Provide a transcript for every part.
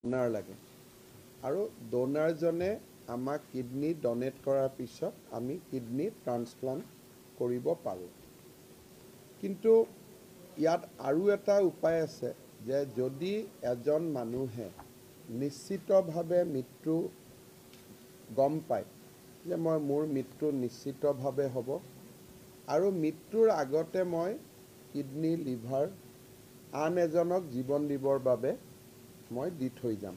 Donor লাগে আৰু ডোনাৰজনে আমাক কিডনি ডনেট কৰাৰ পিছত আমি কিডনি ট্ৰান্সপ্লান্ট কৰিব পাৰোঁ। কিন্তু ইয়াত আৰু এটা উপায় আছে যে যদি এজন মানুহে নিশ্চিতভাৱে মৃত্যু গম পায় যে মোৰ মৃত্যু নিশ্চিতভাৱে হ'ব আৰু মৃত্যুৰ আগতে মই কিডনি লিভাৰ আন এজনক জীৱন দিবৰ বাবে মই দি থৈ যাম।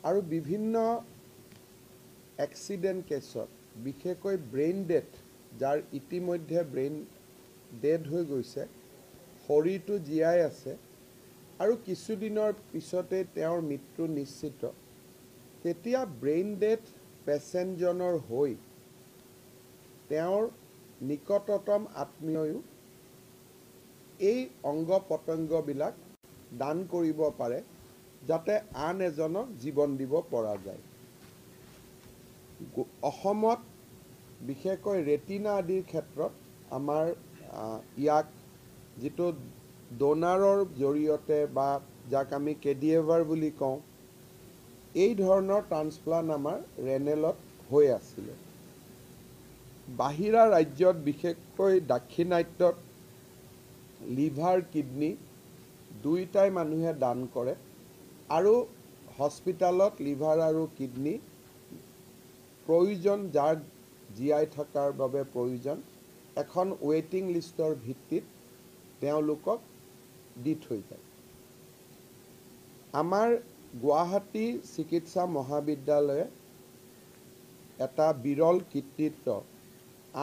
আৰু বিভিন্ন এক্সিডেণ্ট কেছত বিশেষকৈ ব্ৰেইন ডেথ, যাৰ ইতিমধ্যে ব্ৰেইন ডেড হৈ গৈছে, শৰীৰটো জীয়াই আছে আৰু কিছুদিনৰ পিছতেই তেওঁৰ মৃত্যু নিশ্চিত, তেতিয়া ব্ৰেইন ডেড পেচেণ্টজনৰ হৈ তেওঁৰ নিকটতম আত্মীয়ও এই অংগ পতংগবিলাক দান কৰিব পাৰে যাতে আন এজনক জীৱন দিব পৰা যায়। অসমত বিশেষকৈ ৰেটিনা আদিৰ ক্ষেত্ৰত আমাৰ ইয়াক যিটো ডোনাৰৰ জৰিয়তে বা যাক আমি কেডিয়েভাৰ বুলি কওঁ, এই ধৰণৰ ট্ৰান্সপ্লান্ট আমাৰ ৰেনেলত হৈ আছিলে। বাহিৰা ৰাজ্যত বিশেষকৈ দাক্ষিণাত্যত লিভাৰ কিডনি দুয়োটাই মানুহে দান কৰে আৰু হস্পিটেলত লিভাৰ আৰু কিডনি প্ৰয়োজন, যাৰ জীয়াই থকাৰ বাবে প্ৰয়োজন, এখন ৱেইটিং লিষ্টৰ ভিত্তিত তেওঁলোকক দি থৈ যায়। আমাৰ গুৱাহাটী চিকিৎসা মহাবিদ্যালয়ে এটা বিৰল কৃতিত্ব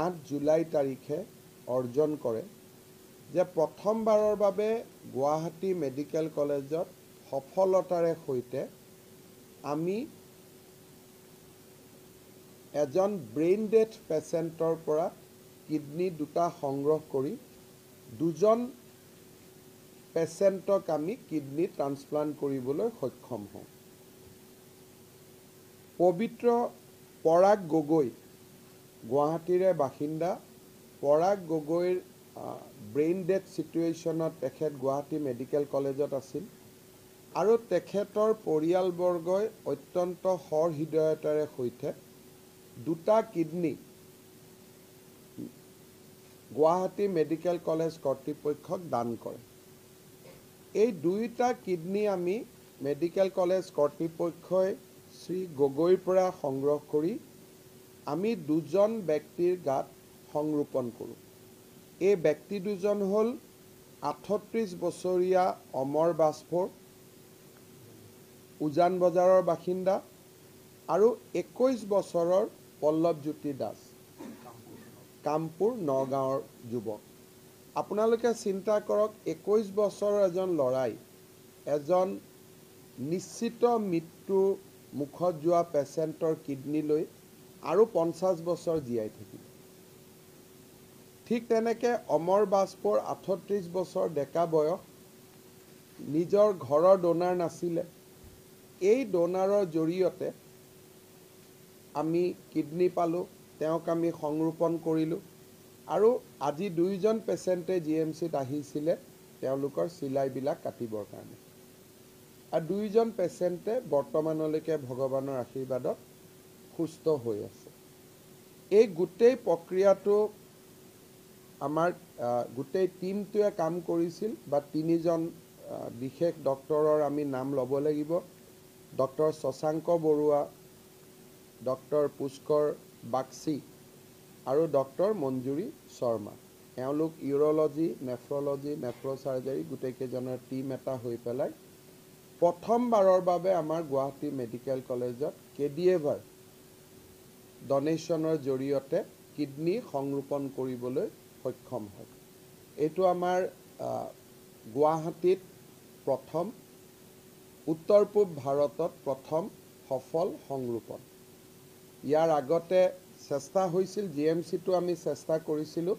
8 জুলাই তাৰিখে অৰ্জন কৰে যে প্ৰথমবাৰৰ বাবে গুৱাহাটী মেডিকেল কলেজত সফলতাৰে সৈতে আমি এজন ব্ৰেইন ডেথ পেচেণ্টৰ পৰা কিডনি দুটা সংগ্ৰহ কৰি দুজন পেচেণ্টক আমি কিডনি ট্ৰান্সপ্লান্ট কৰিবলৈ সক্ষম হওঁ। পবিত্ৰ পৰাগ গগৈ গুৱাহাটীৰে বাসিন্দা। পৰাগ গগৈৰ ব্ৰেইন ডেথ ছিটুৱেশ্যনত তেখেত গুৱাহাটী মেডিকেল কলেজত আছিল আৰু তেখেতৰ পৰিয়ালবৰ্গই অত্যন্ত সহৃদয়তাৰে সৈতে দুটা কিডনি গুৱাহাটী মেডিকেল কলেজ কৰ্তৃপক্ষক দান কৰে। এই দুয়োটা কিডনি আমি মেডিকেল কলেজ কৰ্তৃপক্ষই শ্ৰী গগৈৰ পৰা সংগ্ৰহ কৰি আমি দুজন ব্যক্তিৰ গাত সংৰোপণ কৰোঁ। এই ব্যক্তি দুজন হ'ল 38 বছৰীয়া অমৰ বাজপৰ, উজান বজাৰৰ বাসিন্দা, আৰু 21 বছৰৰ পল্লৱজ্যোতি দাস, কামপুৰ নগাঁৱৰ যুৱক। আপোনালোকে চিন্তা কৰক, 21 বছৰৰ এজন ল'ৰাই এজন নিশ্চিত মৃত্যু মুখত যোৱা পেচেণ্টৰ কিডনি লৈ আৰু 50 বছৰ জীয়াই থাকিব। ঠিক তেনেকৈ অমৰ বাজপৰ 38 বছৰ ডেকা বয়স, নিজৰ ঘৰৰ ডোনাৰ নাছিলে। এই ডোনাৰৰ জৰিয়তে আমি কিডনি পালোঁ, তেওঁক আমি সংৰোপণ কৰিলোঁ আৰু আজি দুইজন পেচেণ্টে GMCত আহিছিলে তেওঁলোকৰ চিলাইবিলাক কাটিবৰ কাৰণে। আৰু দুইজন পেচেণ্টে বৰ্তমানলৈকে ভগৱানৰ আশীৰ্বাদত সুস্থ হৈ আছে। এই গোটেই প্ৰক্ৰিয়াটো আমাৰ গোটেই টিমটোৱে কাম কৰিছিল, বা তিনিজন বিশেষ ডক্টৰৰ আমি নাম ল'ব লাগিব। ডক্টৰ শশাংক বৰুৱা, ডক্টৰ পুষ্কৰ বাগচি আৰু ডক্টৰ মঞ্জুৰী শৰ্মা। এওঁলোক ইউৰলজি, নেফ্ৰলজি, নেফ্ৰচাৰ্জাৰী গোটেইকেইজনৰ টিম এটা হৈ পেলাই প্ৰথমবাৰৰ বাবে আমাৰ গুৱাহাটী মেডিকেল কলেজত কেডিয়েভাৰ ডনেশ্যনৰ জৰিয়তে কিডনি সংৰোপণ কৰিবলৈ সক্ষম হয়। এইটো আমাৰ গুৱাহাটীত প্ৰথম, উত্তৰ পূব ভাৰতত প্ৰথম সফল সংৰোপণ। ইয়াৰ আগতে চেষ্টা হৈছিল, GMCটো আমি চেষ্টা কৰিছিলোঁ,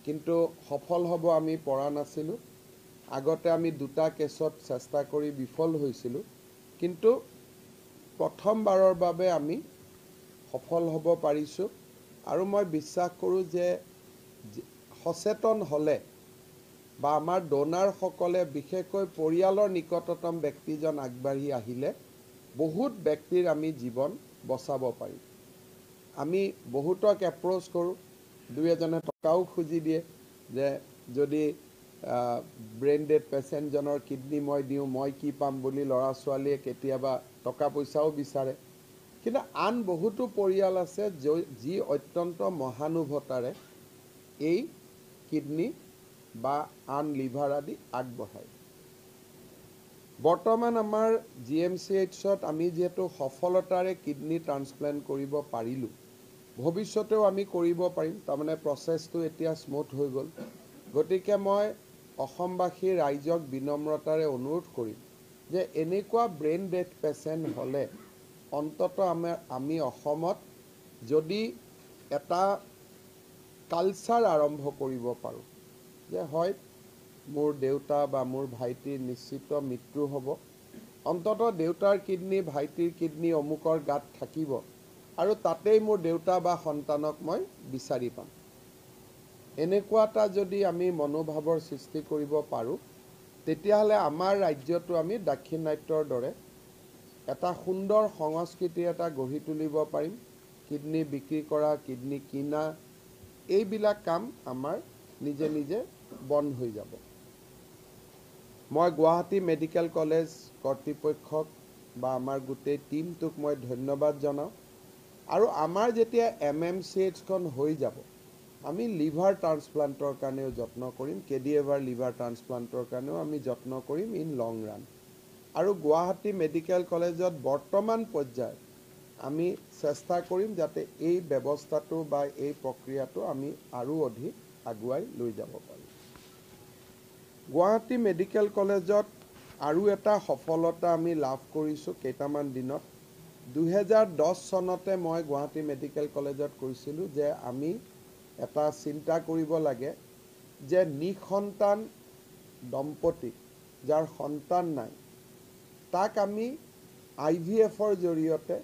কিন্তু সফল হ'ব আমি পৰা নাছিলোঁ। আগতে আমি দুটা কেছত চেষ্টা কৰি বিফল হৈছিলোঁ, কিন্তু প্ৰথমবাৰৰ বাবে আমি সফল হ'ব পাৰিছোঁ। আৰু মই বিশ্বাস কৰোঁ যে সচেতন হ'লে বা আমাৰ ডোনাৰসকলে বিশেষকৈ পৰিয়ালৰ নিকটতম ব্যক্তিজন আগবাঢ়ি আহিলে বহুত ব্যক্তিৰ আমি জীৱন বচাব পাৰিম। আমি বহুতক এপ্ৰ'চ কৰোঁ, দুই এজনে টকাও খুজি দিয়ে যে যদি ব্ৰেইন ডেড পেচেণ্টজনৰ কিডনী মই দিওঁ মই কি পাম বুলি ল'ৰা ছোৱালীয়ে কেতিয়াবা টকা পইচাও বিচাৰে। কিন্তু আন বহুতো পৰিয়াল আছে যি অত্যন্ত মহানুভৱতাৰে এই কিডনী বা আন লিভাৰ আদি আগবঢ়ায়। বৰ্তমান আমাৰ GMCHত আমি যিহেতু সফলতাৰে কিডনী ট্ৰান্সপ্লেণ্ট কৰিব পাৰিলোঁ, ভৱিষ্যতেও আমি কৰিব পাৰিম, তাৰমানে প্ৰচেছটো এতিয়া স্মুথ হৈ গ'ল। গতিকে মই অসমবাসী ৰাইজক বিনম্ৰতাৰে অনুৰোধ কৰিম যে এনেকুৱা ব্ৰেইন ডেথ পেচেণ্ট হ'লে অন্ততঃ আমি অসমত যদি এটা কালচাৰ আৰম্ভ কৰিব পাৰোঁ যে হয় মোৰ দেউতা বা মোৰ ভাইটিৰ নিশ্চিত মৃত্যু হ'ব, অন্ততঃ দেউতাৰ কিডনী ভাইটিৰ কিডনী অমুকৰ গাত থাকিব আৰু তাতেই মোৰ দেউতা বা সন্তানক মই বিচাৰি পাম। এনেকুৱা এটা যদি আমি মনোভাৱৰ সৃষ্টি কৰিব পাৰোঁ তেতিয়াহ'লে আমাৰ ৰাজ্যটো আমি দাক্ষিণাত্যৰ দৰে এটা সুন্দৰ সংস্কৃতি এটা গঢ়ি তুলিব পাৰিম। কিডনী বিক্ৰী কৰা, কিডনী কিনা, এইবিলাক কাম আমাৰ নিজে নিজে বন্ধ হৈ যাব। মই গুৱাহাটী মেডিকেল কলেজ কৰ্তৃপক্ষক বা আমাৰ গোটেই টিমটোক মই ধন্যবাদ জনাওঁ। আৰু আমাৰ যেতিয়া MMCHখন হৈ যাব আমি লিভাৰ ট্ৰান্সপ্লাণ্টৰ কাৰণেও যত্ন কৰিম, কেডিএভাৰ লিভাৰ ট্ৰান্সপ্লাণ্টৰ কাৰণেও আমি যত্ন কৰিম ইন লং ৰান। আৰু গুৱাহাটী মেডিকেল কলেজত বৰ্তমান পৰ্যায়ত আমি চেষ্টা কৰিম যাতে এই ব্যৱস্থাটো বা এই প্ৰক্ৰিয়াটো আমি আৰু অধিক আগুৱাই লৈ যাব পাৰোঁ। গুৱাহাটী মেডিকেল কলেজত আৰু এটা সফলতা আমি লাভ কৰিছোঁ কেইটামান দিনত। 2010 চনতে মই গুৱাহাটী মেডিকেল কলেজত কৈছিলোঁ যে আমি এটা চিন্তা কৰিব লাগে যে নিঃসন্তান দম্পতীক যাৰ সন্তান নাই তাক আমি IVFৰ জৰিয়তে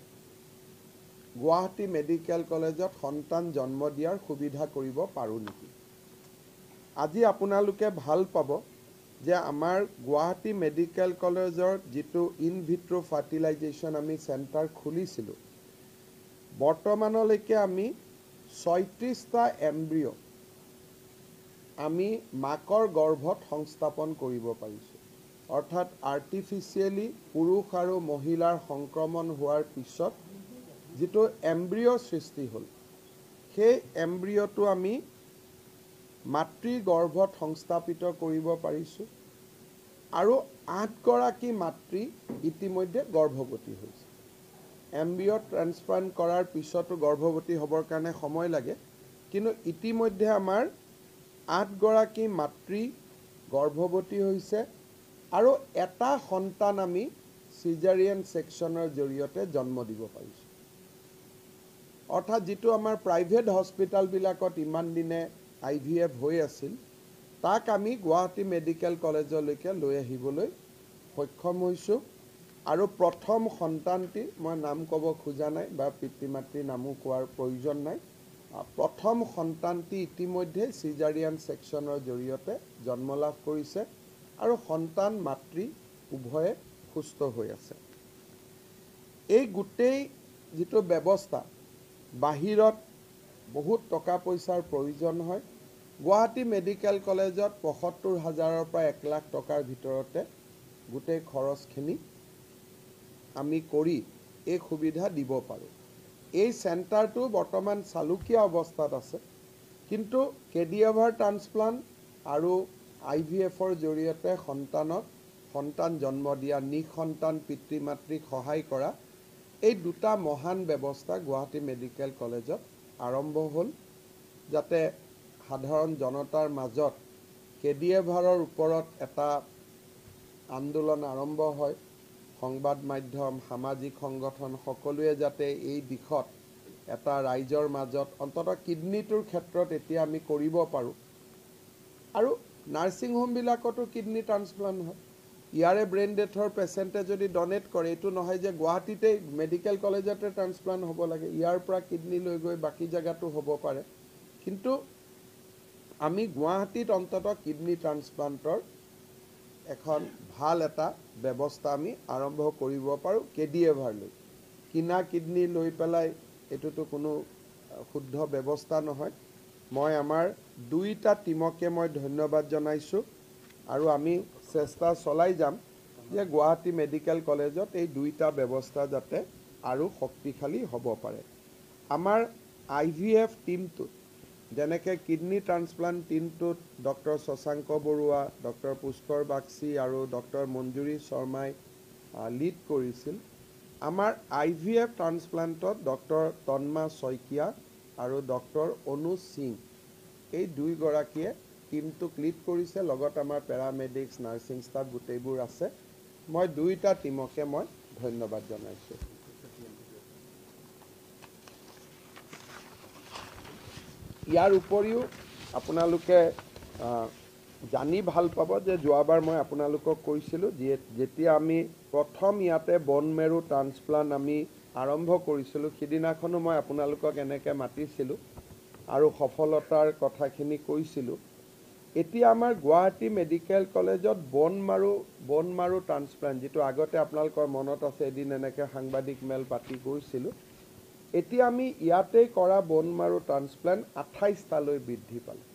গুৱাহাটী মেডিকেল কলেজত সন্তান জন্ম দিয়াৰ সুবিধা কৰিব পাৰোঁ নেকি। আজি আপোনালোকে ভাল পাব যে আমাৰ গুৱাহাটী মেডিকেল কলেজৰ যিটো ইন ভিট্ৰ' ফাৰ্টিলাইজেশ্যন আমি চেণ্টাৰ খুলিছিলোঁ, বৰ্তমানলৈকে আমি 36টা এম্ব্ৰিঅ' আমি মাকৰ গৰ্ভত সংস্থাপন কৰিব পাৰিছোঁ। অৰ্থাৎ আৰ্টিফিচিয়েলি পুৰুষ আৰু মহিলাৰ সংক্ৰমণ হোৱাৰ পিছত যিটো এম্ব্ৰিঅ' সৃষ্টি হ'ল সেই এম্ব্ৰিঅ'টো আমি মাতৃ গৰ্ভত সংস্থাপিত কৰিব পাৰিছোঁ আৰু 8গৰাকী মাতৃ ইতিমধ্যে গৰ্ভৱতী হৈছে। এম্ব্ৰিঅ' ট্ৰান্সপ্লাণ্ট কৰাৰ পিছতো গৰ্ভৱতী হ'বৰ কাৰণে সময় লাগে, কিন্তু ইতিমধ্যে আমাৰ 8গৰাকী মাতৃ গৰ্ভৱতী হৈছে আৰু এটা সন্তান আমি চিজাৰিয়ান ছেকশ্যনৰ জৰিয়তে জন্ম দিব পাৰিছোঁ। অৰ্থাৎ যিটো আমাৰ প্ৰাইভেট হস্পিটেলবিলাকত ইমান দিনে IVF হৈ আছিল তাক আমি গুৱাহাটী মেডিকেল কলেজলৈকে লৈ আহিবলৈ সক্ষম হৈছোঁ। আৰু প্ৰথম সন্তানটি মই নাম ক'ব খোজা নাই বা পিতৃ মাতৃৰ নামো কোৱাৰ প্ৰয়োজন নাই, প্ৰথম সন্তানটি ইতিমধ্যে চিজাৰিয়ান ছেকশ্যনৰ জৰিয়তে জন্ম লাভ কৰিছে আৰু সন্তান মাতৃ উভয়ে সুস্থ হৈ আছে। এই গোটেই যিটো ব্যৱস্থা বাহিৰত বহুত টকা পইচাৰ প্ৰয়োজন হয়, গুৱাহাটী মেডিকেল কলেজত ৭৫,০০০ৰ পৰা 1 লাখ টকাৰ ভিতৰতে গোটেই খৰচখিনি আমি কৰি এই সুবিধা দিব পাৰোঁ। এই চেণ্টাৰটো বৰ্তমান চালুকীয়া অৱস্থাত আছে, কিন্তু কেডিএভাৰ ট্ৰান্সপ্লাণ্ট আৰু IVFৰ জৰিয়তে সন্তান জন্ম দিয়া, নিঃসন্তান পিতৃ মাতৃক সহায় কৰা, এই দুটা মহান ব্যৱস্থা গুৱাহাটী মেডিকেল কলেজত আৰম্ভ হ'ল যাতে সাধাৰণ জনতাৰ মাজত কেডিএভাৰৰ ওপৰত এটা আন্দোলন আৰম্ভ হয়। সংবাদ মাধ্যম, সামাজিক সংগঠন সকলোৱে যাতে এই দিশত এটা ৰাইজৰ মাজত অন্ততঃ কিডনীটোৰ ক্ষেত্ৰত এতিয়া আমি কৰিব পাৰোঁ। আৰু নাৰ্ছিং হোমবিলাকতো কিডনী ট্ৰান্সপ্লাণ্ট হয়। ইয়াৰে ব্ৰেইন ডেথৰ পেচেণ্টে যদি ডনেট কৰে, এইটো নহয় যে গুৱাহাটীতেই মেডিকেল কলেজতে ট্ৰান্সপ্লাণ্ট হ'ব লাগে, ইয়াৰ পৰা কিডনী লৈ গৈ বাকী জেগাতো হ'ব পাৰে। কিন্তু আমি গুৱাহাটীত অন্তত কিডনি ট্ৰান্সপ্লান্টৰ এখন ভাল এটা ব্যৱস্থা আমি আৰম্ভ কৰিব পাৰোঁ কেডিএভাৰ লৈ কিনা কিডনি লৈ পেলাই এইটোতো কোনো শুদ্ধ ব্যৱস্থা নহয় মই আমাৰ দুইটা টিমকে মই ধন্যবাদ জনাইছোঁ আৰু আমি চেষ্টা চলাই যাম যে গুৱাহাটী মেডিকেল কলেজত এই দুইটা ব্যৱস্থা যাতে আৰু শক্তিশালী হ'ব পাৰে আমাৰ IVF টিমটোত যেনেকৈ কিডনি ট্ৰান্সপ্লান্ট টিমটোত ডক্টৰ শশাংক বৰুৱা ডক্টৰ পুষ্কৰ বাগচি আৰু ডক্টৰ মঞ্জুৰী শৰ্মাই লিড কৰিছিল আমাৰ IVF ট্ৰান্সপ্লান্টত ডক্টৰ তন্মা শইকীয়া আৰু ডক্টৰ অনুজ সিং এই দুইগৰাকীয়ে টিমটোক লিড কৰিছে লগত আমাৰ পেৰামেডিক্স নাৰ্ছিং ষ্টাফ গোটেইবোৰ আছে মই দুইটা টিমকে মই ধন্যবাদ জনাইছোঁ ইয়াৰ উপৰিও আপোনালোকে জানি ভাল পাব যে যোৱাবাৰ মই আপোনালোকক কৈছিলোঁ যেতিয়া আমি প্ৰথম ইয়াতে বন মেৰু ট্ৰান্সপ্লান্ট আমি আৰম্ভ কৰিছিলোঁ সিদিনাখনো মই আপোনালোকক এনেকৈ মাতিছিলোঁ আৰু সফলতাৰ কথাখিনি কৈছিলোঁ এতিয়া আমাৰ গুৱাহাটী মেডিকেল কলেজত বন মাৰু ট্ৰান্সপ্লান্ট যিটো আগতে আপোনালোকৰ মনত আছে এদিন এনেকৈ সাংবাদিক মেল পাতি গৈছিলোঁ এতিয়া আমি ইয়াতে কৰা বন মাৰু ট্ৰান্সপ্লান্ট 28টালৈ বৃদ্ধি পালোঁ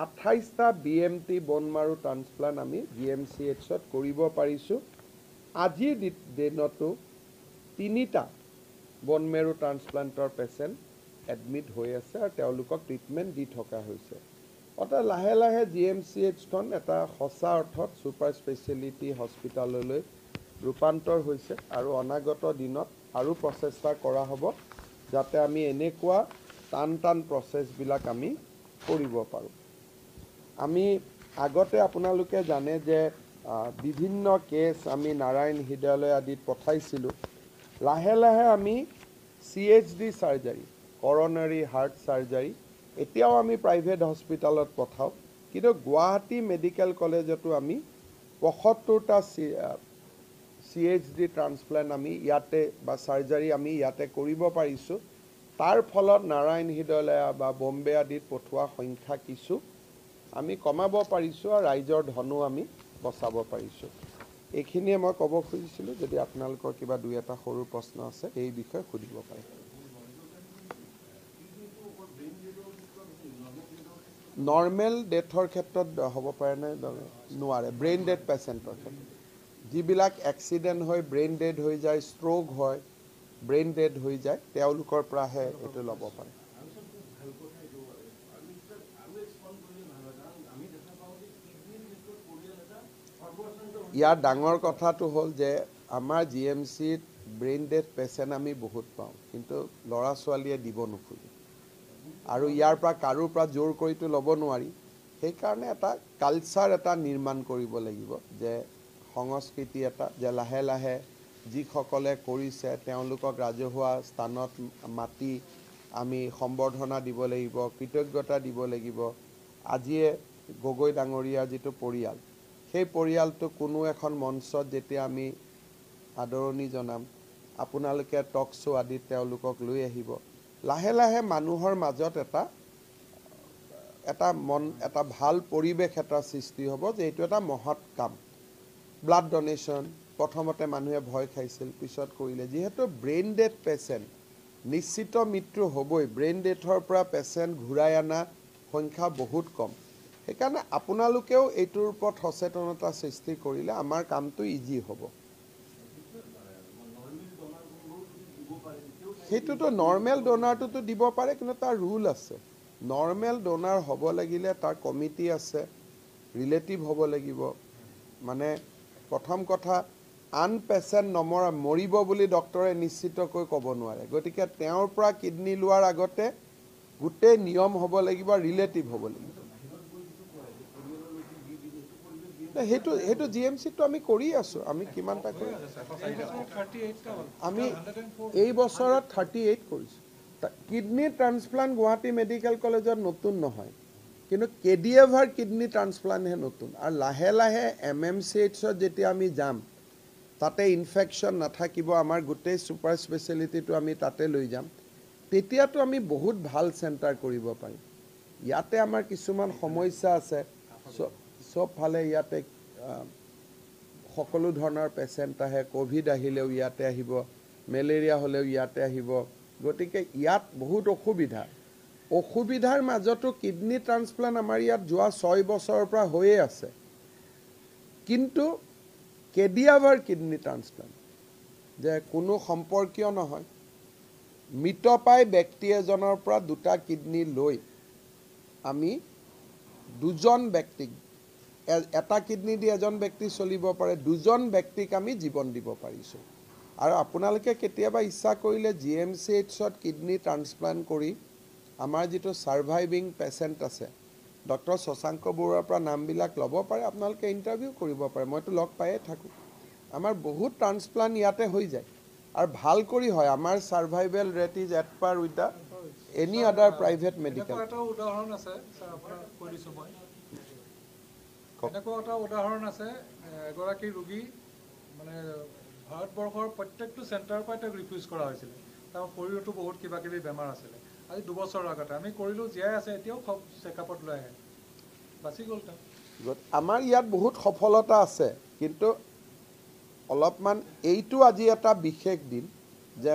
28টা BMT বন মাৰু ট্ৰান্সপ্লান্ট আমি GMCHত কৰিব পাৰিছোঁ আজিৰ দিনতো 3টা বন মেৰু ট্ৰান্সপ্লান্টৰ পেচেণ্ট এডমিট হৈ আছে আৰু তেওঁলোকক ট্ৰিটমেণ্ট দি থকা হৈছে অৰ্থাৎ লাহে লাহে GMCHখন এটা সঁচা অৰ্থত ছুপাৰ স্পেচিয়েলিটি হস্পিটাললৈ ৰূপান্তৰ হৈছে আৰু অনাগত দিনত আৰু প্ৰচেষ্টা কৰা হ'ব যাতে আমি এনেকুৱা টান প্ৰচেছবিলাক আমি কৰিব পাৰোঁ আমি আগতে আপোনালোকে জানে যে বিভিন্ন কেছ আমি নাৰায়ণ হৃদয়ালয় আদিত পঠাইছিলোঁ লাহে লাহে আমি CHD সাৰ্জাৰী কৰনাৰী হাৰ্ট সাৰ্জাৰী এতিয়াও আমি প্ৰাইভেট হস্পিটালত পঠাওঁ কিন্তু গুৱাহাটী মেডিকেল কলেজতো আমি 75টা CHD ট্ৰান্সপ্লান্ট আমি ইয়াতে বা সাৰ্জাৰী আমি ইয়াতে কৰিব পাৰিছোঁ তাৰ ফলত নাৰায়ণ হৃদয়ালয় বা বম্বে আদিত পঠোৱা সংখ্যা কিছু আমি কমাব পাৰিছোঁ আৰু ৰাইজৰ ধনো আমি বচাব পাৰিছোঁ এইখিনিয়ে মই ক'ব খুজিছিলোঁ যদি আপোনালোকৰ কিবা দুই এটা সৰু প্ৰশ্ন আছে এই বিষয়ে সুধিব পাৰে নৰ্মেল ডেথৰ ক্ষেত্ৰত হ'ব পাৰে নে নোৱাৰে ব্ৰেইন ডেথ পেচেণ্টৰ ক্ষেত্ৰত যিবিলাক এক্সিডেণ্ট হৈ ব্ৰেইন ডেড হৈ যায় ষ্ট্ৰোক হয় ব্ৰেইন ডেড হৈ যায় তেওঁলোকৰ পৰাহে এইটো ল'ব পাৰে ইয়াৰ ডাঙৰ কথাটো হ'ল যে আমাৰ GMCত ব্ৰেইন ডেড পেচেণ্ট আমি বহুত পাওঁ কিন্তু ল'ৰা ছোৱালীয়ে দিব নোখোজে আৰু ইয়াৰ পৰা কাৰোৰ পৰা জোৰ কৰিতো ল'ব নোৱাৰি সেইকাৰণে এটা কালচাৰ এটা নিৰ্মাণ কৰিব লাগিব যে সংস্কৃতি এটা যে লাহে লাহে যিসকলে কৰিছে তেওঁলোকক ৰাজহুৱা স্থানত মাতি আমি সম্বৰ্ধনা দিব লাগিব কৃতজ্ঞতা দিব লাগিব আজিয়ে গগৈ ডাঙৰীয়া যিটো পৰিয়াল সেই পৰিয়ালটো কোনো এখন মঞ্চত যেতিয়া আমি আদৰণি জনাম আপোনালোকে টক শ্ব' আদিত তেওঁলোকক লৈ আহিব লাহে লাহে মানুহৰ মাজত এটা ভাল পৰিৱেশ এটা সৃষ্টি হ'ব যে এইটো এটা মহৎ কাম ব্লাড ডোনেশ্যন প্ৰথমতে মানুহে ভয় খাইছিল পিছত কৰিলে যিহেতু ব্ৰেইন ডেথ পেচেণ্ট নিশ্চিত মৃত্যু হ'বই ব্ৰেইন ডেথৰ পৰা পেচেণ্ট ঘূৰাই অনা সংখ্যা বহুত কম সেইকাৰণে আপোনালোকেও এইটোৰ ওপৰত সচেতনতা সৃষ্টি কৰিলে আমাৰ কামটো ইজি হ'ব সেইটোতো নৰ্মেল ডোনাৰটোতো দিব পাৰে কিন্তু তাৰ ৰুল আছে নৰ্মেল ডোনাৰ হ'ব লাগিলে তাৰ কমিটি আছে ৰিলেটিভ হ'ব লাগিব মানে প্ৰথম কথা আন পেচেণ্ট মৰিব বুলি ডক্টৰে নিশ্চিতকৈ ক'ব নোৱাৰে গতিকে তেওঁৰ পৰা কিডনি লোৱাৰ আগতে গোটেই নিয়ম হ'ব লাগিব ৰিলেটিভ হ'ব লাগিব সেইটো GMCটো আমি কৰি আছোঁ আমি কিমানটা কৰি আমি এই বছৰত 38 কৰিছোঁ কিডনি ট্ৰান্সপ্লান্ট গুৱাহাটী মেডিকেল কলেজত নতুন নহয় কিন্তু কেডিএভাৰ কিডনি ট্ৰান্সপ্লান্টহে নতুন আৰু লাহে লাহে MMCHত যেতিয়া আমি যাম তাতে ইনফেকশ্যন নাথাকিব আমাৰ গোটেই ছুপাৰ স্পেচিয়েলিটিটো আমি তাতে লৈ যাম তেতিয়াতো আমি বহুত ভাল চেণ্টাৰ কৰিব পাৰিম ইয়াতে আমাৰ কিছুমান সমস্যা আছে সব ফালে ইয়াতে সকলো ধৰণৰ পেচেণ্ট আহে কোভিড আহিলেও ইয়াতে আহিব মেলেৰিয়া হ'লেও ইয়াতে আহিব গতিকে ইয়াত বহুত অসুবিধাৰ মাজতো কিডনি ট্ৰান্সপ্লান্ট আমাৰ ইয়াত যোৱা 6 বছৰৰ পৰা হৈয়ে আছে কিন্তু কেডিয়াভাৰ কিডনি ট্ৰান্সপ্লান্ট যে কোনো সম্পৰ্কীয় নহয় মৃতপাই ব্যক্তি এজনৰ পৰা দুটা কিডনি লৈ আমি দুজন ব্যক্তিক এটা কিডনি দি এজন ব্যক্তি চলিব পাৰে দুজন ব্যক্তিক আমি জীৱন দিব পাৰিছো আৰু আপোনালোকে কেতিয়াবা ইচ্ছা কৰিলে জিএমচিএইচত কিডনি ট্ৰান্সপ্লান্ট কৰি আমাৰ যেটো সাৰ্ভাইভিং পেশেন্ট আছে ডক্টৰ শশাংক বৰুৱাৰ পৰা নামবিলাক ল'ব পাৰে আপোনালোকে ইন্টাৰভিউ কৰিব পাৰে মইতো লগ পায়ে থাকো আমাৰ বহুত ট্ৰান্সপ্লান্ট ইয়াতে হৈ যায় আৰু ভাল কৰি হয় আমাৰ survival rate is at par with the any other private medical এটা উদাহৰণ আছে স্যাৰ আপোনাক কৈ দিছো মই এটা উদাহৰণ আছে এগৰাকী ৰোগী মানে ভাৰতবৰ্ষৰ প্ৰত্যেকটো চেণ্টাৰৰ পৰা তেওঁক ৰিফিউজ কৰা হৈছিল তাৰ শৰীৰতো বহুত কিবা কিবি বেমাৰ আছিল আজি 2 বছৰৰ আগতে আমি কৰিলো জীয়াই আছে এতিয়াও চেকআপত লৈ আহে বাছি গ'ল তেওঁ আমাৰ ইয়াত বহুত সফলতা আছে কিন্তু অলপমান এইটো আজি এটা বিশেষ দিন যে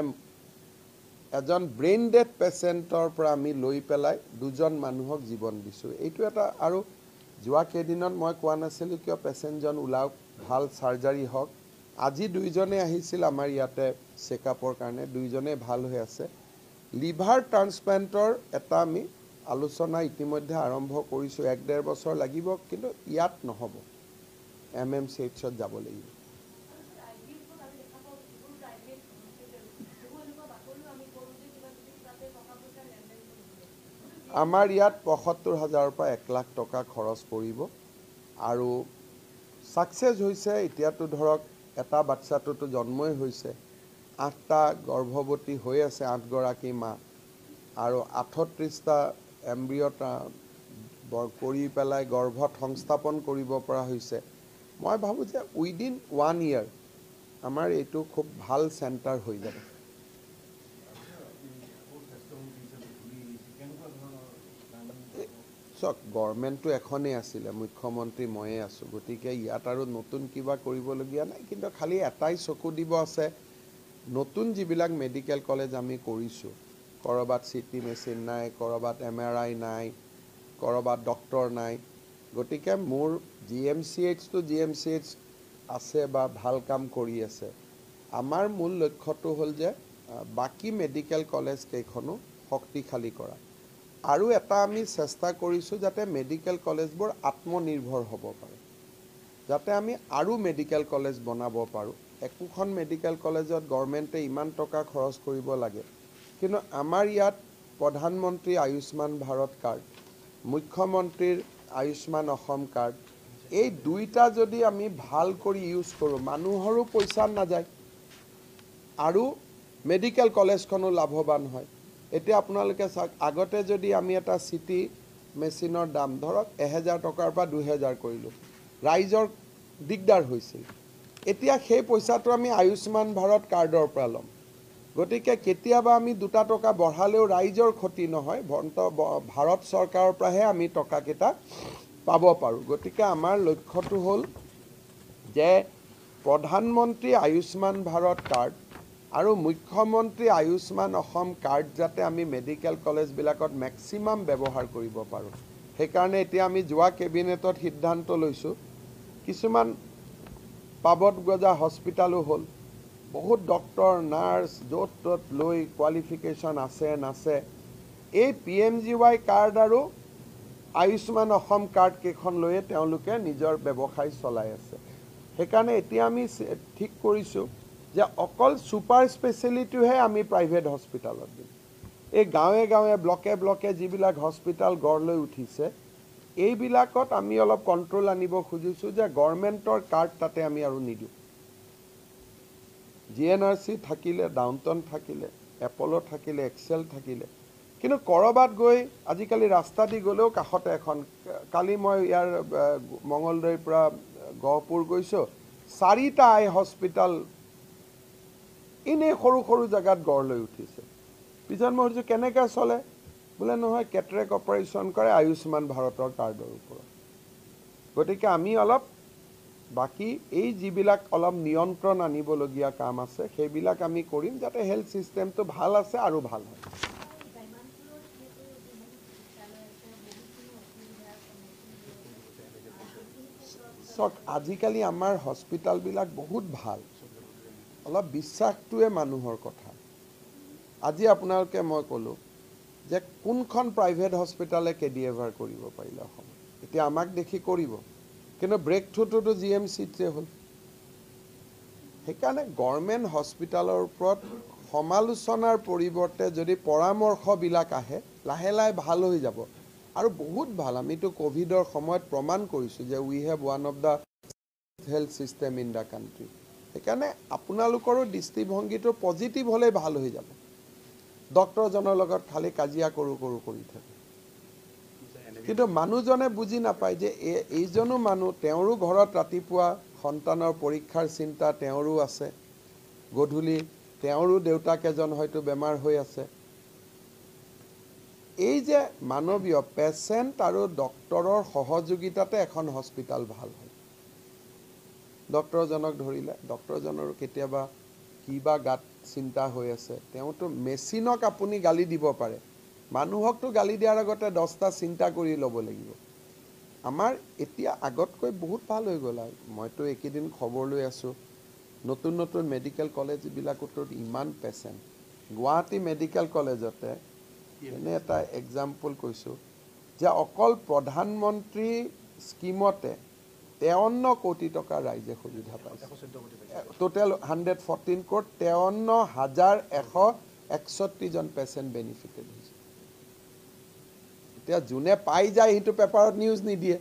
এজন ব্ৰেইন ডেড পেশেন্টৰ পৰা আমি লৈ পেলাই দুজন মানুহক জীৱন দিছো এইটো এটা আৰু যোৱা কেইদিনত মই কোৱা নাছিলো কিয় পেশেন্টজন উলাওক ভাল সাৰ্জাৰী হওক আজি দুইজনে আহিছিল আমাৰ ইয়াতে চেকআপৰ কাৰণে দুইজনে ভাল হৈ আছে লিভাৰ ট্ৰান্সপ্লান্টৰ এটা আমি আলোচনা ইতিমধ্যে আৰম্ভ কৰিছো 1.5 বছৰ লাগিব কিন্তু ইয়াত নহব এমএমচিএইচত যাব লাগিব আমাৰ ইয়াত ৭৫,০০০ পৰা 1 লাখ টকা খৰচ পৰিব আৰু সাকসেস হৈছে এতিয়াতো ধৰক এটা বাচ্চাটোতো জন্মই হৈছে 8টা গৰ্ভৱতী হৈ আছে 8 গৰাকী মা আৰু 38টা এমব্ৰিয়টা কৰি পেলাই গৰ্ভত সংস্থাপন কৰিব পৰা হৈছে মই ভাবো যে উইদিন 1 ইয়াৰ আমাৰ এইটো খুব ভাল সেন্টাৰ হৈ যাব গভৰ্ণমেণ্টটো এখনেই আছিল মুখ্যমন্ত্ৰী ময়ে আছো গতিকে ইয়াত আৰু নতুন কিবা কৰিবলগীয়া নাই কিন্তু খালি এটাই চকু দিব আছে নতুন যিবিলাক মেডিকেল কলেজ আমি কৰিছো কৰবাত সিটি মেচিন নাই কৰবাত এমআৰআই নাই কৰবাত ডক্টৰ নাই গতিকে মোৰ জিএমচিএইচ আছে বা ভাল কাম কৰি আছে আমাৰ মূল লক্ষ্যটো হ'ল যে বাকি মেডিকেল কলেজ কেইখনো শক্তিশালী কৰা আৰু এটা আমি চেষ্টা কৰিছো যাতে মেডিকেল কলেজবোৰ আত্মনিৰ্ভৰ হ'ব পাৰে যাতে আমি আৰু মেডিকেল কলেজ বনাব পাৰো একোখন মেডিকেল কলেজত গভৰ্ণমেণ্টে ইমান টকা খৰচ কৰিব লাগে কিন্তু আমাৰ ইয়াত প্ৰধানমন্ত্ৰী আয়ুষ্মান ভাৰত কাৰ্ড মুখ্যমন্ত্ৰীৰ আয়ুষ্মান অসম কাৰ্ড এই দুইটা যদি আমি ভাল কৰি ইউজ কৰো মানুহৰো পইচা নাযায় আৰু মেডিকেল কলেজখনো লাভৱান হয় এতিয়া আপোনালোকে চাওক আগতে যদি আমি এটা সিটি মেচিনৰ দাম ধৰক 1000 টকাৰ পৰা 2000 কৰিলো ৰাইজৰ দিগদাৰ হৈছিল এতিয়া সেই পইচাটো আমি আয়ুষ্মান ভাৰত কাৰ্ডৰ পৰা লম গতিকে কেতিয়াবা আমি 2 টকা বঢ়ালেও ৰাইজৰ ক্ষতি নহয় ভাৰত চৰকাৰৰ পৰাহে আমি টকা কেটা পাব পাৰো গতিকে আমাৰ লক্ষ্যটো হ'ল যে প্ৰধানমন্ত্ৰী আয়ুষ্মান ভাৰত কাৰ্ড আৰু মুখ্যমন্ত্ৰী আয়ুষ্মান অসম কাৰ্ড যাতে আমি মেডিকেল কলেজ বিলাকত ম্যাক্সিমাম ব্যৱহাৰ কৰিব পাৰো সেই কাৰণে এতিয়া আমি যোৱা কেবিনেটত সিদ্ধান্ত লৈছো কিছুমান পাবত গজা হস্পিটালো হ'ল বহুত ডক্টৰ নাৰ্স য'ত লৈ কোৱালিফিকেশন আছে নাছে এই পিএমজিৱাই কাৰ্ড আৰু আয়ুষ্মান অসম কাৰ্ড কেখন লৈয়ে তেওঁলোকে নিজৰ ব্যৱসায় চলাই আছে সেই কাৰণে এতিয়া আমি ঠিক কৰিছো যে অকল সুপাৰ স্পেশালিটিহে আমি প্ৰাইভেট হস্পিটালত দিম এই গাঁৱে গাঁৱে ব্লকে যিবিলাক হস্পিটাল গঢ় লৈ উঠিছে এইবিলাকত আমি অলপ কন্ট্ৰোল আনিব খুজিছো যে গভৰ্ণমেণ্টৰ কাৰ্ড তাতে আমি আৰু নিদু জিএনআৰসি থাকিলে ডাউনটাউন থাকিলে এপলো থাকিলে এক্সেল থাকিলে কিন্তু কৰবাত গৈ আজিকালি ৰাস্তা দি গলেও কাখতে এখন কালি মই ইয়াৰ মঙ্গলদৈৰ পৰা গহপুৰ গৈছো 4টা আই হস্পিটাল ইনে সৰু সৰু জায়গাত গঢ় লৈ উঠিছে পিছত মই কৈছো কেনেকৈ চলে বোলে নহয় কেটৰেক্ট অপাৰেশ্যন কৰে আয়ুষ্মান ভাৰতৰ কাৰ্ডৰ ওপৰত গতিকে আমি অলপ বাকী এই যিবিলাক অলপ নিয়ন্ত্ৰণ আনিবলগীয়া কাম আছে সেইবিলাক আমি কৰিম যাতে হেল্থ চিষ্টেমটো ভাল আছে আৰু ভাল হয় চাওক আজিকালি আমাৰ হস্পিটালবিলাক বহুত ভাল অলপ বিশ্বাসটোৱে মানুহৰ কথা আজি আপোনালোকে মই ক'লোঁ যে কোনখন প্ৰাইভেট হস্পিটালে কেডিএভাৰ কৰিব পাৰিলে অসমত এতিয়া আমাক দেখি কৰিব কিন্তু ব্ৰেক থ্ৰুটোতো GMCতে হ'ল সেইকাৰণে গভৰ্ণমেণ্ট হস্পিটালৰ ওপৰত সমালোচনাৰ পৰিৱৰ্তে যদি পৰামৰ্শবিলাক আহে লাহে লাহে ভাল হৈ যাব আৰু বহুত ভাল আমিতো কোভিডৰ সময়ত প্ৰমাণ কৰিছোঁ যে we have one of the health system in the country সেইকাৰণে আপোনালোকৰো দৃষ্টিভংগীটো পজিটিভ হ'লে ভাল হৈ যাব ডক্টৰজনৰ লগত খালি কাজিয়া কৰোঁ কৰি থাকে কিন্তু মানুহজনে বুজি নাপায় যে এইজনো মানুহ তেওঁৰো ঘৰত ৰাতিপুৱা সন্তানৰ পৰীক্ষাৰ চিন্তা তেওঁৰো আছে গধূলি তেওঁৰো দেউতাক এজন হয়তো বেমাৰ হৈ আছে এই যে মানৱীয় পেচেণ্ট আৰু ডক্টৰৰ সহযোগিতাতে এখন হস্পিটাল ভাল হয় ডক্টৰজনক ধৰিলে ডক্টৰজনৰো কেতিয়াবা কিবা গাত চিন্তা হৈ আছে তেওঁতো মেচিনক আপুনি গালি দিব পাৰে মানুহকতো গালি দিয়াৰ আগতে 10টা চিন্তা কৰি ল'ব লাগিব আমাৰ এতিয়া আগতকৈ বহুত ভাল হৈ গ'ল আৰু মইতো একেদিন খবৰ লৈ আছোঁ নতুন নতুন মেডিকেল কলেজবিলাকতো ইমান পেচেণ্ট গুৱাহাটী মেডিকেল কলেজতে এনে এটা এক্সাম্পল কৈছোঁ যে অকল প্ৰধানমন্ত্ৰী স্কিমতে 53 কোটি টকা ৰাইজে সুবিধা পাইছে টোটেল 114 কোটি 53,161 জন পেচেণ্ট বেনিফিটেড হৈছে এতিয়া যোনে পাই যায় সেইটো পেপাৰত নিউজ নিদিয়ে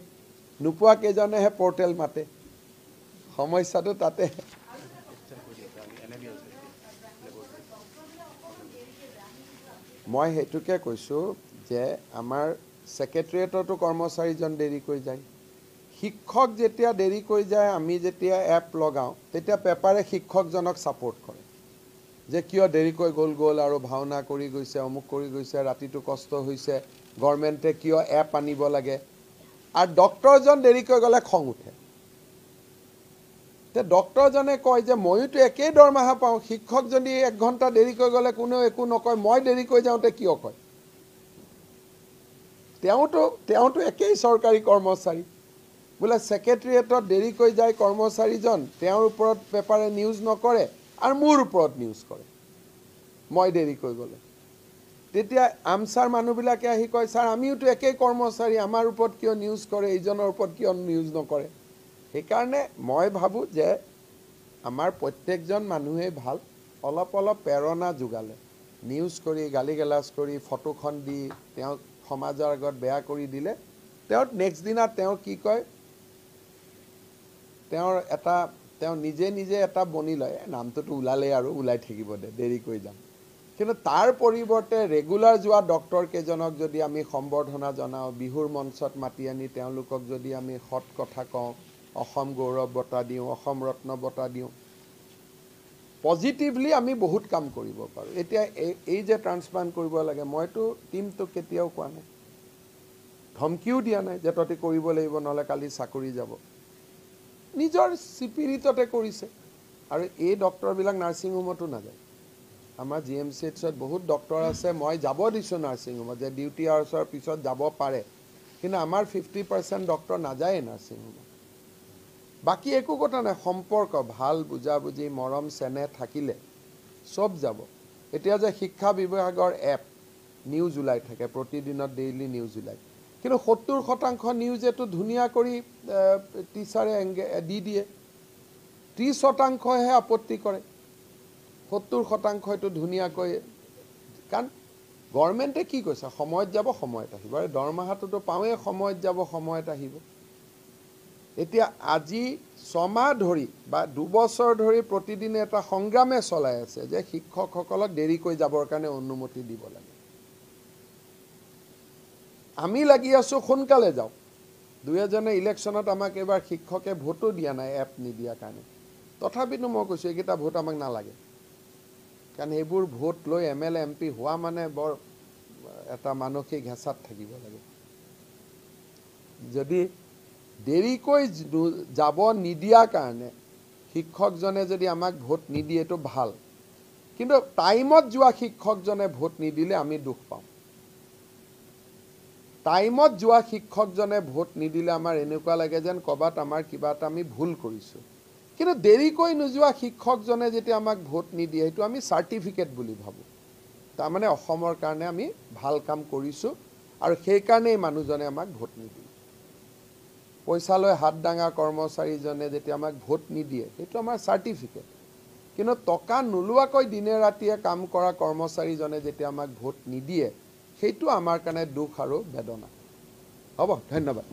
নোপোৱা কেইজনেহে পৰ্টেল মাতে সমস্যাটো তাতে মই সেইটোকে কৈছোঁ যে আমাৰ ছেক্ৰেটেৰিয়েটতো কৰ্মচাৰীজন দেৰিকৈ যায় শিক্ষক যেতিয়া দেৰিকৈ যায় আমি যেতিয়া এপ লগাওঁ তেতিয়া পেপাৰে শিক্ষকজনক ছাপোৰ্ট কৰে যে কিয় দেৰিকৈ গ'ল আৰু ভাওনা কৰি গৈছে অমুক কৰি গৈছে ৰাতিটো কষ্ট হৈছে গভৰ্ণমেণ্টে কিয় এপ আনিব লাগে আৰু ডক্টৰজন দেৰিকৈ গ'লে খং উঠে তে ডক্টৰজনে কয় যে ময়োতো একেই দৰমহা পাওঁ শিক্ষক যদি 1 ঘণ্টা দেৰিকৈ গ'লে কোনেও একো নকয় মই দেৰিকৈ যাওঁতে কিয় কয় তেওঁতো একেই চৰকাৰী কৰ্মচাৰী বোলে ছেক্ৰেটেৰিয়েটত দেৰিকৈ যায় কৰ্মচাৰীজন তেওঁৰ ওপৰত পেপাৰে নিউজ নকৰে আৰু মোৰ ওপৰত নিউজ কৰে মই দেৰিকৈ গ'লে তেতিয়া আমছাৰ মানুহবিলাকে আহি কয় ছাৰ আমিওতো একেই কৰ্মচাৰী আমাৰ ওপৰত কিয় নিউজ কৰে এইজনৰ ওপৰত কিয় নিউজ নকৰে সেইকাৰণে মই ভাবোঁ যে আমাৰ প্ৰত্যেকজন মানুহেই ভাল অলপ প্ৰেৰণা যোগালে নিউজ কৰি গালি গালাজ কৰি ফটোখন দি তেওঁক সমাজৰ আগত বেয়া কৰি দিলে তেওঁ নেক্সট দিনা তেওঁ কি কয় তেওঁ নিজে এটা বনি লয় নামটোতো ওলালেই আৰু ওলাই থাকিব দে দেৰিকৈ যাম কিন্তু তাৰ পৰিৱৰ্তে ৰেগুলাৰ যোৱা ডক্টৰ কেইজনক যদি আমি সম্বৰ্ধনা জনাওঁ বিহুৰ মঞ্চত মাতি আনি তেওঁলোকক যদি আমি সৎ কথা কওঁ অসম গৌৰৱ বঁটা দিওঁ অসম ৰত্ন বঁটা দিওঁ পজিটিভলি আমি বহুত কাম কৰিব পাৰোঁ এতিয়া এই যে ট্ৰান্সপ্লান্ট কৰিব লাগে মইতো টিমটোক কেতিয়াও কোৱা নাই ধমকিও দিয়া নাই যে তহঁতি কৰিব লাগিব নহ'লে কালি চাকৰি যাব নিজৰ স্পিৰিটতে কৰিছে আৰু এই ডক্টৰবিলাক নাৰ্ছিং হোমতো নাযায় আমাৰ GMCHত বহুত ডক্টৰ আছে মই যাব দিছোঁ নাৰ্ছিং হোমত যে ডিউটি আৱাৰ্ছৰ পিছত যাব পাৰে কিন্তু আমাৰ 50% ডক্টৰ নাযায়েই নাৰ্ছিং হোমত বাকী একো কথা নাই সম্পৰ্ক ভাল বুজাবুজি মৰম চেনেহ থাকিলে চব যাব এতিয়া যে শিক্ষা বিভাগৰ এপ নিউজ ওলাই থাকে প্ৰতিদিনত ডেইলি নিউজ ওলায় কিন্তু 70% নিউজেতো ধুনীয়া কৰি টিচাৰে দি দিয়ে 30%হে আপত্তি কৰে 70%টো ধুনীয়াকৈ কাৰণ গভৰ্ণমেণ্টে কি কৈছে সময়ত যাব সময়ত আহিব আৰু দৰমহাটোতো পাওঁৱে সময়ত যাব সময়ত আহিব এতিয়া আজি 6 মাহ ধৰি বা 2 বছৰ ধৰি প্ৰতিদিনে এটা সংগ্ৰামে চলাই আছে যে শিক্ষকসকলক দেৰিকৈ যাবৰ কাৰণে অনুমতি দিব লাগে আমি লাগি আছোঁ সোনকালে যাওক দুই এজনে ইলেকশ্যনত আমাক এবাৰ শিক্ষকে ভোটো দিয়া নাই এপ নিদিয়াৰ কাৰণে তথাপিতো মই কৈছোঁ এইকেইটা ভোট আমাক নালাগে কাৰণ এইবোৰ ভোট লৈ MLA MP হোৱা মানে বৰ এটা মানসিক হেঁচাত থাকিব লাগে যদি দেৰিকৈ যাব নিদিয়াৰ কাৰণে শিক্ষকজনে যদি আমাক ভোট নিদিয়ে তো ভাল কিন্তু টাইমত যোৱা শিক্ষকজনে ভোট নিদিলে আমি দুখ পাওঁ টাইমত যোৱা শিক্ষকজনে ভোট নিদিলে আমাৰ এনেকুৱা লাগে যেন ক'বাত আমাৰ কিবা এটা আমি ভুল কৰিছোঁ কিন্তু দেৰিকৈ নোযোৱা শিক্ষকজনে যেতিয়া আমাক ভোট নিদিয়ে সেইটো আমি চাৰ্টিফিকেট বুলি ভাবোঁ তাৰমানে অসমৰ কাৰণে আমি ভাল কাম কৰিছোঁ আৰু সেইকাৰণেই মানুহজনে আমাক ভোট নিদিয়ে পইচা লৈ হাত দাঙা কৰ্মচাৰীজনে যেতিয়া আমাক ভোট নিদিয়ে সেইটো আমাৰ চাৰ্টিফিকেট কিন্তু টকা নোলোৱাকৈ দিনে ৰাতিয়ে কাম কৰা কৰ্মচাৰীজনে যেতিয়া আমাক ভোট নিদিয়ে সেইটো আমাৰ কাৰণে দুখ আৰু বেদনা হ'ব ধন্যবাদ